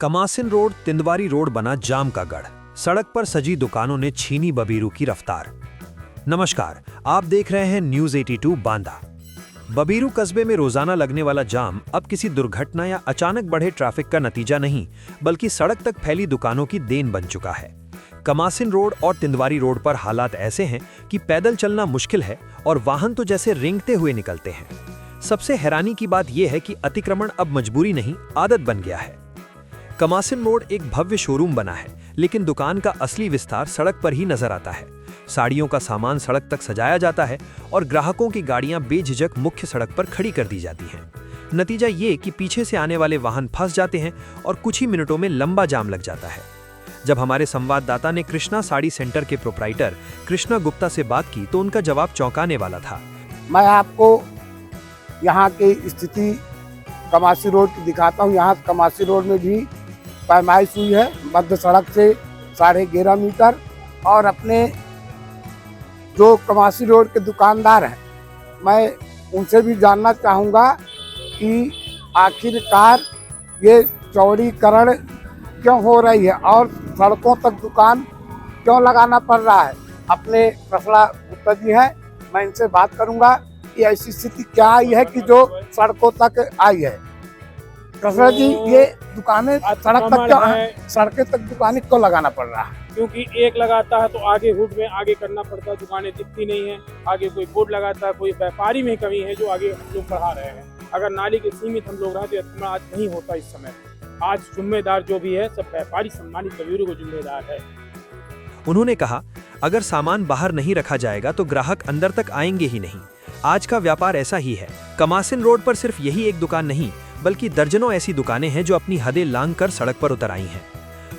Kamasin road Tindwari road बना जाम का गढ़। सड़क पर सजी दुकानों ने छीनी बबीरू की रफ्तार। नमस्कार, आप देख रहे हैं न्यूज 82 बांदा। बबीरू कस्बे में रोजाना लगने वाला जाम अब किसी दुर्घटना या अचानक बढ़े ट्रैफिक का नतीजा नहीं, बल्कि सड़क तक फैली दुकानों की देन बन चुका है। कमासिन रोड और तिंदवारी रोड पर हालात ऐसे हैं कि पैदल चलना मुश्किल है और वाहन तो जैसे रेंगते हुए निकलते हैं। सबसे हैरानी की बात यह है कि अतिक्रमण अब मजबूरी नहीं, आदत बन गया है। कमासिन रोड एक भव्य शोरूम बना है, लेकिन दुकान का असली विस्तार सड़क पर ही नजर आता है। साड़ियों का सामान सड़क तक सजाया जाता है और ग्राहकों की गाड़ियां बेझिझक मुख्य सड़क पर खड़ी कर दी जाती हैं। नतीजा ये कि पीछे से आने वाले वाहन फंस जाते हैं और कुछ ही मिनटों में लंबा जाम लग जाता है। जब हमारे संवाददाता ने कृष्णा साड़ी सेंटर के प्रोप्राइटर कृष्णा गुप्ता से बात की तो उनका जवाब चौंकाने वाला था। मैं आपको यहाँ की स्थिति कमासी रोड की दिखाता हूँ। यहाँ कमासी रोड में भी पैमाइश हुई है मध्य सड़क से 11.5 मीटर। और अपने जो कमासी रोड के दुकानदार हैं, मैं उनसे भी जानना चाहूँगा कि आखिरकार ये चौड़ीकरण क्यों हो रही है और सड़कों तक दुकान क्यों लगाना पड़ रहा है। अपने कृष्णा गुप्ता जी हैं, मैं इनसे बात करूँगा कि ऐसी स्थिति क्या आई है कि जो सड़कों तक आई है। कृष्णा जी, ये दुकानें सड़क तक क्यों, सड़कें तक दुकानें क्यों लगाना पड़ रहा है? क्योंकि एक लगाता है तो आगे हुड में आगे करना पड़ता है, दुकानें दिखती नहीं है। आगे कोई बोर्ड लगाता है, कोई व्यापारी में कमी है जो आगे हम लोग बढ़ा रहे हैं। अगर नाली के सीमित हम लोग रहते तो आज नहीं होता। इस समय आज जिम्मेदार जो भी है सब व्यापारी सम्मानित बबीरू को जिम्मेदार है। उन्होंने कहा, अगर सामान बाहर नहीं रखा जाएगा तो ग्राहक अंदर तक आएंगे ही नहीं। आज का व्यापार ऐसा ही है। कमासिन रोड पर सिर्फ यही एक दुकान नहीं, बल्कि दर्जनों ऐसी दुकानें हैं जो अपनी हदें लांघ कर सड़क पर उतर आई हैं।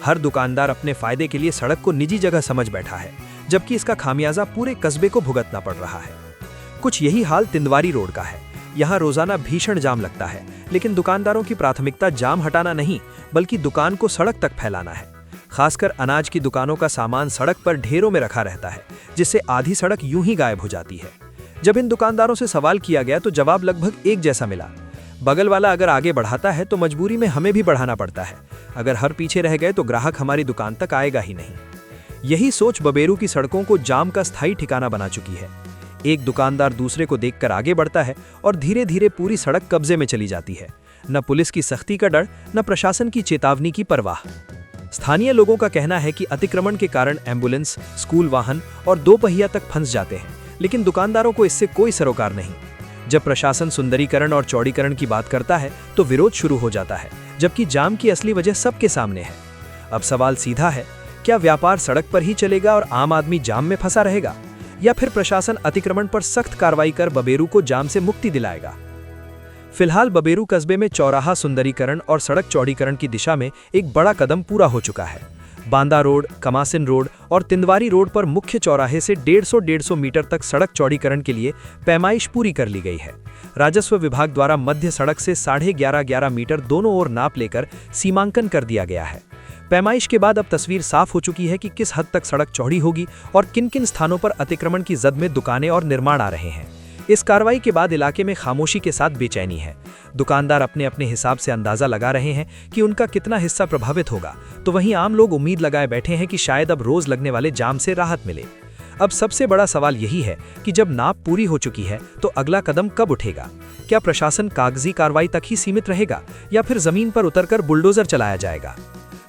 हर दुकानदार अपने फायदे के लिए सड़क को निजी जगह समझ बैठा है, जबकि इसका खामियाजा पूरे कस्बे को भुगतना पड़ रहा है। कुछ यही हाल तिंदवारी रोड का है। यहाँ रोजाना भीषण जाम लगता है, लेकिन दुकानदारों की प्राथमिकता जाम हटाना नहीं, बल्कि दुकान को सड़क तक फैलाना है। खासकर अनाज की दुकानों का सामान सड़क पर ढेरों में रखा रहता है, जिससे आधी सड़क यूं ही गायब हो जाती है। जब इन दुकानदारों से सवाल किया गया तो जवाब लगभग एक जैसा मिला। बगल वाला अगर आगे बढ़ाता है तो मजबूरी में हमें भी बढ़ाना पड़ता है। अगर हर पीछे रह गए तो ग्राहक हमारी दुकान तक आएगा ही नहीं। यही सोच बबीरू की सड़कों को जाम का स्थायी ठिकाना बना चुकी है। एक दुकानदार दूसरे को देखकर आगे बढ़ता है और धीरे धीरे पूरी सड़क कब्जे में चली जाती है। न पुलिस की सख्ती का डर, न प्रशासन की चेतावनी की परवाह। स्थानीय लोगों का कहना है कि अतिक्रमण के कारण एम्बुलेंस, स्कूल वाहन और 2 पहिया तक फंस जाते हैं, लेकिन दुकानदारों को इससे कोई सरोकार नहीं। जब प्रशासन सुंदरीकरण और चौड़ीकरण की बात करता है तो विरोध शुरू हो जाता है, जबकि जाम की असली वजह सबके सामने है। अब सवाल सीधा है, क्या व्यापार सड़क पर ही चलेगा और आम आदमी जाम में फंसा रहेगा, या फिर प्रशासन अतिक्रमण पर सख्त कार्रवाई कर बबीरू को जाम से मुक्ति दिलाएगा? फिलहाल बबीरू कस्बे में चौराहा सुंदरीकरण और सड़क चौड़ीकरण की दिशा में एक बड़ा कदम पूरा हो चुका है। बांदा रोड, कमासिन रोड और तिंदवारी रोड पर मुख्य चौराहे से 150 मीटर तक सड़क चौड़ीकरण के लिए पैमाइश पूरी कर ली गई है। राजस्व विभाग द्वारा मध्य सड़क से 11.5 मीटर दोनों ओर नाप लेकर सीमांकन कर दिया गया है। पैमाइश के बाद अब तस्वीर साफ हो चुकी है कि किस हद तक सड़क चौड़ी होगी और किन किन स्थानों पर अतिक्रमण की जद में दुकानें और निर्माण आ रहे हैं। इस कार्रवाई के बाद इलाके में खामोशी के साथ बेचैनी है। दुकानदार अपने अपने हिसाब से अंदाजा लगा रहे हैं कि उनका कितना हिस्सा प्रभावित होगा, तो वहीं आम लोग उम्मीद लगाए बैठे हैं कि शायद अब रोज लगने वाले जाम से राहत मिले। अब सबसे बड़ा सवाल यही है कि जब नाप पूरी हो चुकी है तो अगला कदम कब उठेगा? क्या प्रशासन कागजी कार्रवाई तक ही सीमित रहेगा या फिर जमीन पर उतरकर बुलडोजर चलाया जाएगा?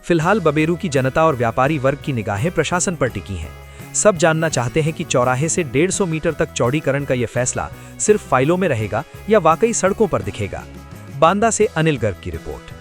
फिलहाल बबीरू की जनता और व्यापारी वर्ग की निगाहें प्रशासन पर टिकी हैं। सब जानना चाहते हैं कि चौराहे से 150 मीटर तक चौड़ीकरण का यह फैसला सिर्फ फाइलों में रहेगा या वाकई सड़कों पर दिखेगा। बांदा से अनिल गर्ग की रिपोर्ट।